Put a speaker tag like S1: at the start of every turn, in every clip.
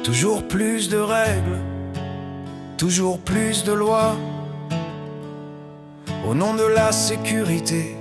S1: Toujours plus de règles, toujours plus de lois. Au nom de la sécurité,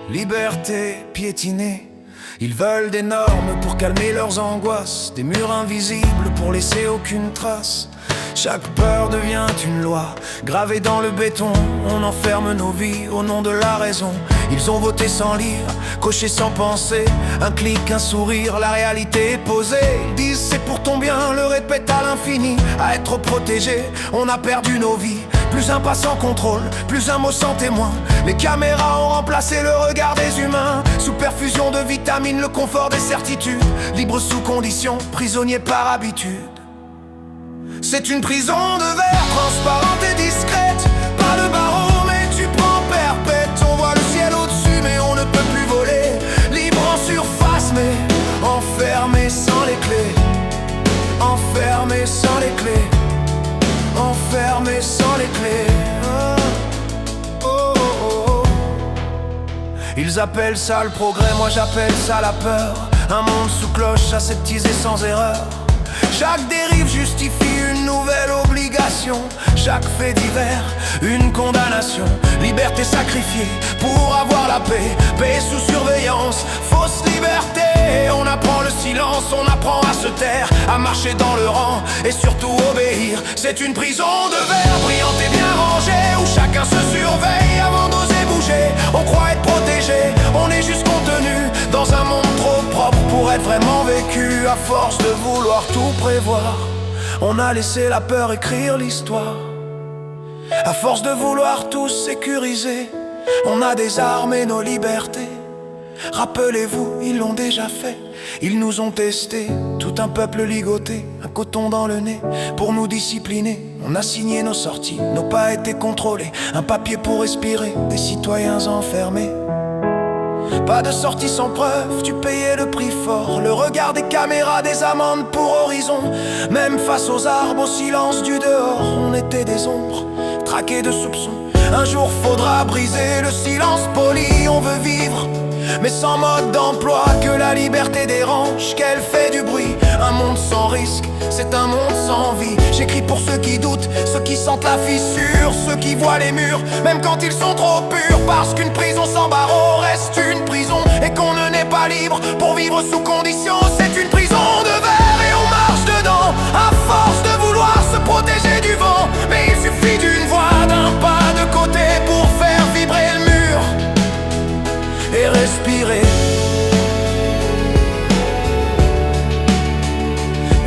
S1: liberté piétinée. Ils veulent des normes pour calmer leurs angoisses, des murs invisibles pour laisser aucune trace. Chaque peur devient une loi, gravée dans le béton. On enferme nos vies au nom de la raison. Ils ont voté sans lire, coché sans penser. Un clic, un sourire, la réalité est posée. Ils disent c'est pour ton bien, le répètent à l'infini. À être protégé, on a perdu nos vies. Plus un pas sans contrôle, plus un mot sans témoin. Les caméras ont remplacé le regard des humains. Sous perfusion de vitamines, le confort des certitudes. Libre sous condition, prisonnier par habitude. C'est une prison de verre, transparente et discrète. Pas de barreau mais tu prends perpète. On voit le ciel au-dessus mais on ne peut plus voler. Libre en surface mais enfermé sans les clés. Enfermé sans les clés. Enfermé sans les clés. Oh, oh, oh. Ils appellent ça le progrès, moi j'appelle ça la peur. Un monde sous cloche, aseptisé sans erreur. Chaque dérive justifie une nouvelle obligation. Chaque fait divers, une condamnation. Liberté sacrifiée pour avoir la paix. Paix sous surveillance, fausse liberté. On apprend le silence, on apprend à se taire, à marcher dans le rang et surtout obéir. C'est une prison de verre, brillante et bien rangée, où chacun se surveille avant d'oser bouger. On croit être protégé, on est juste contenu dans un monde trop propre pour être vraiment vécu. À force de vouloir tout prévoir, on a laissé la peur écrire l'histoire. À force de vouloir tout sécuriser, on a désarmé nos libertés. Rappelez-vous, ils l'ont déjà fait. Ils nous ont testés, tout un peuple ligoté, un coton dans le nez pour nous discipliner. On a signé nos sorties, nos pas étaient contrôlés. Un papier pour respirer, des citoyens enfermés. Pas de sortie sans preuve, tu payais le prix fort. Le regard des caméras, des amendes pour horizon. Même face aux arbres, au silence du dehors, on était des ombres, traqués de soupçons. Un jour faudra briser le silence poli, on veut vivre mais sans mode d'emploi, que la liberté dérange, qu'elle fait du bruit. Un monde sans risque, c'est un monde sans vie. J'écris pour ceux qui doutent, ceux qui sentent la fissure, ceux qui voient les murs, même quand ils sont trop purs. Parce qu'une prison sans barreaux reste une prison, et qu'on ne naît pas libre pour vivre sous conditions. C'est une prison de verre et on marche dedans, à force de vouloir se protéger du vent. Mais il suffit d'une voix, d'un pas de côté pour faire vibrer le mur et respirer.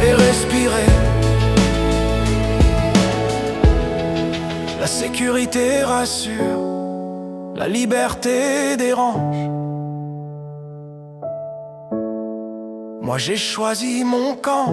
S1: Et respirer. La sécurité rassure, la liberté dérange. Moi j'ai choisi mon camp.